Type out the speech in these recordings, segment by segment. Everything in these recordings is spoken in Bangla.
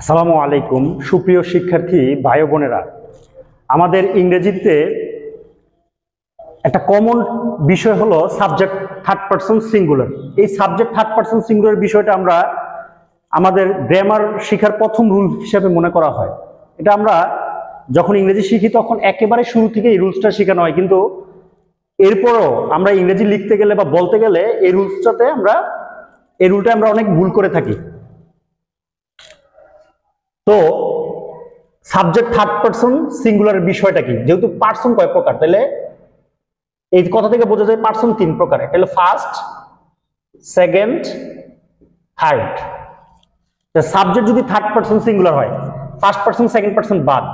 আসসালামু আলাইকুম সুপ্রিয় শিক্ষার্থী ভাই বোনেরা, আমাদের ইংরেজিতে একটা কমন বিষয় হলো সাবজেক্ট থার্ড পারসন সিঙ্গুলার। এই সাবজেক্ট থার্ড পারসন সিঙ্গুলার বিষয়টা আমরা আমাদের গ্রামার শেখার প্রথম রুল হিসেবে মনে করা হয়। এটা আমরা যখন ইংরেজি শিখি তখন একেবারে শুরু থেকে এই রুলসটা শেখানো হয়, কিন্তু এরপরও আমরা ইংরেজি লিখতে গেলে বা বলতে গেলে এই রুলটা আমরা অনেক ভুল করে থাকি। তো সাবজেক্ট থার্ড পারসন সিঙ্গুলারের বিষয়টা কি, যেহেতু পারসন কয় প্রকার, তাহলে এই কথা থেকে বোঝা যায় পারসন তিন প্রকার। তাহলে ফার্স্ট, সেকেন্ড, থার্ড। সাবজেক্ট যদি থার্ড পারসন সিঙ্গুলার হয়, ফার্স্ট পারসন সেকেন্ড পারসন বাদ।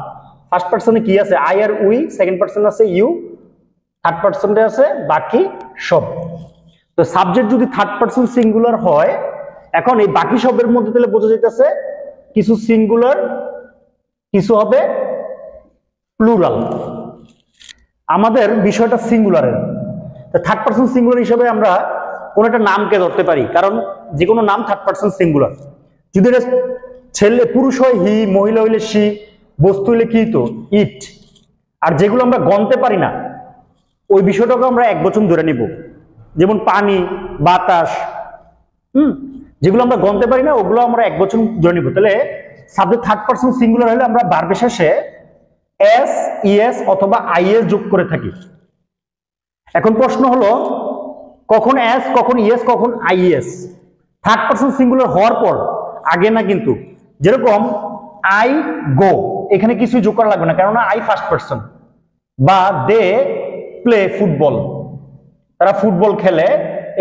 ফার্স্ট পারসনে কি আছে? আই আর উই, সেকেন্ড পারসন আছে ইউ, থার্ড পারসনে আছে বাকি সব। তো সাবজেক্ট যদি থার্ড পারসন সিঙ্গুলার হয়, এখন এই বাকি সবের মধ্যে তাহলে বোঝা যাইতেছে কিছু সিঙ্গুলার, কিছু হবে প্লুরাল। আমাদের বিষয়টা সিঙ্গুলারের, থার্ড পারসন সিঙ্গুলার হিসেবে আমরা কোন একটা নামকে ধরতে পারি, কারণ যে কোনো নাম থার্ড পারসন সিঙ্গুলার। যদি এটা ছেলে পুরুষ হয় হি, মহিলা হইলে সি, বস্তু হইলে কি তো ইট। আর যেগুলো আমরা গণতে পারি না ওই বিষয়টাকে আমরা একবচন ধরে নিব, যেমন পানি, বাতাস। যেগুলো আমরা গণতে পারি না ওগুলো আমরা একবচন ধরে নিব। তাহলে সাবজেক্ট থার্ড পারসন সিঙ্গুলার হলে আমরা ভার্বের শেষে এস, ইএস অথবা আইএস যোগ করে থাকি। এখন প্রশ্ন হলো কখন এস, কখন ইএস, কখন আইএস? থার্ড পারসন সিঙ্গুলার হওয়ার পর, আগে না কিন্তু। যেরকম আই গো, এখানে কিছুই যোগ করা লাগবে না, কেননা আই ফার্স্ট পারসন। বা দে প্লে ফুটবল, তারা ফুটবল খেলে,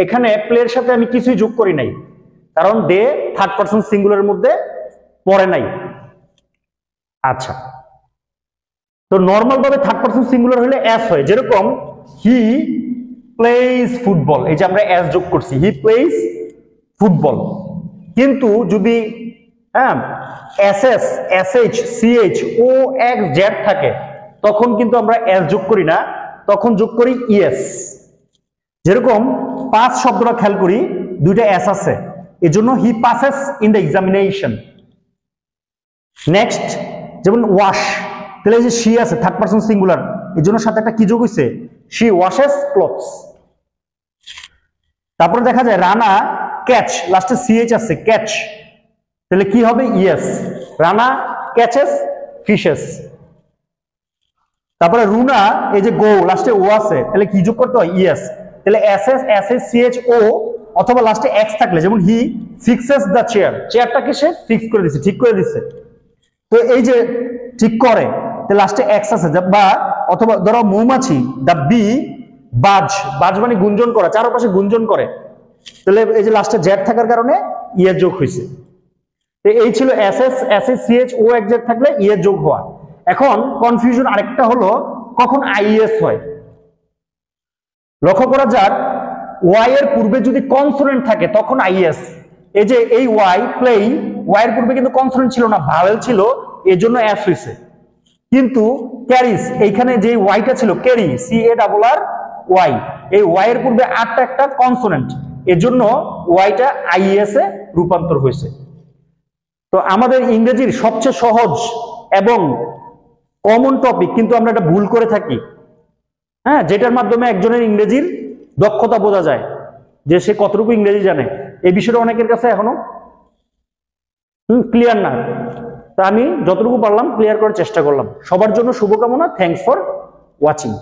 এখানে প্লের সাথে আমি কিছুই যোগ করি নাই, কারণ দে থার্ড পারসন সিঙ্গুলারের মধ্যে পড়ে নাই। আচ্ছা, তো নর্মাল ভাবে থার্ড পারসন সিঙ্গুলার হলে এস হয়। যেরকম হি প্লেইজ ফুটবল, এই যে আমরা এস যোগ করছি, হি প্লেইজ ফুটবল। কিন্তু যদি S S, S H, C H, O X Z থাকে তখন কিন্তু আমরা এস যোগ করি না, তখন যোগ করি ইএস। যেরকম পাস শব্দটা খেয়াল করি, দুইটা এস আছে, এজন্য he passes in the examination. Next যেমন ওয়াশ, তাহলে যে শি আছে থার্ড পারসন সিঙ্গুলার, এর জন্য সাথে একটা কি যোগ হইছে, শি ওয়াশেস ক্লথস। তারপরে দেখা যায় রানা ক্যাচ, লাস্টে সিএইচ আছে ক্যাচ, তাহলে কি হবে ইয়েস, রানা ক্যাচেস ফিশেস। তারপরে রুনা, এই যে গো, লাস্টে ও আছে, তাহলে কি যোগ করতে হয় ইয়েস, তাহলে S S, S S, C H O, অথবা লাস্টে এক্স থাকলে, যেমন হি ফিক্সেস দ্য চেয়ার, চেয়ারটাকে সে ফিক্স করে দিচ্ছে, ঠিক করে দিচ্ছে। তো এই যে ঠিক করে, লাস্টে এক্স আছে, বা অথবা ধরো মৌমাছি, দ্য বি বাজ, বাজ মানে গুঞ্জন করা, চারপাশে গুঞ্জন করে, তাহলে এই যে লাস্টে জেড থাকার কারণে ইয়ে যোগ হয়েছে। তো এই ছিল S S, S S, C H O এক জেড থাকলে ইয়ে যোগ হওয়া। এখন কনফিউশন আরেকটা হলো কখন আইএস হয়। লক্ষ্য করা যাক, ওয়াই এর পূর্বে যদি কনসোনেন্ট থাকে তখন আইএস। এই যে এই ওয়াই প্লেই, ওয়াই এর পূর্বে কিন্তু কনসোনেন্ট ছিল না, ভাওয়েল ছিল, এর জন্য এস হয়েছে। কিন্তু ক্যারিস, এইখানে যে ওয়াইটা ছিল carry, C A double R Y, এই ওয়াই এর পূর্বে আটটা একটা কনসোনেন্ট, এর জন্য ওয়াইটা আইএস এ রূপান্তর হয়েছে। তো আমাদের ইংরেজির সবচেয়ে সহজ এবং কমন টপিক, কিন্তু আমরা এটা ভুল করে থাকি, যেটার মাধ্যমে একজনের ইংরেজির দক্ষতা বোঝা যায় যে সে কতটুকু ইংরেজি জানে। এই বিষয়টা অনেকের কাছে এখনো ক্লিয়ার না। তা আমি যতটুকু পারলাম ক্লিয়ার করার চেষ্টা করলাম। সবার জন্য শুভকামনা। Thanks for watching.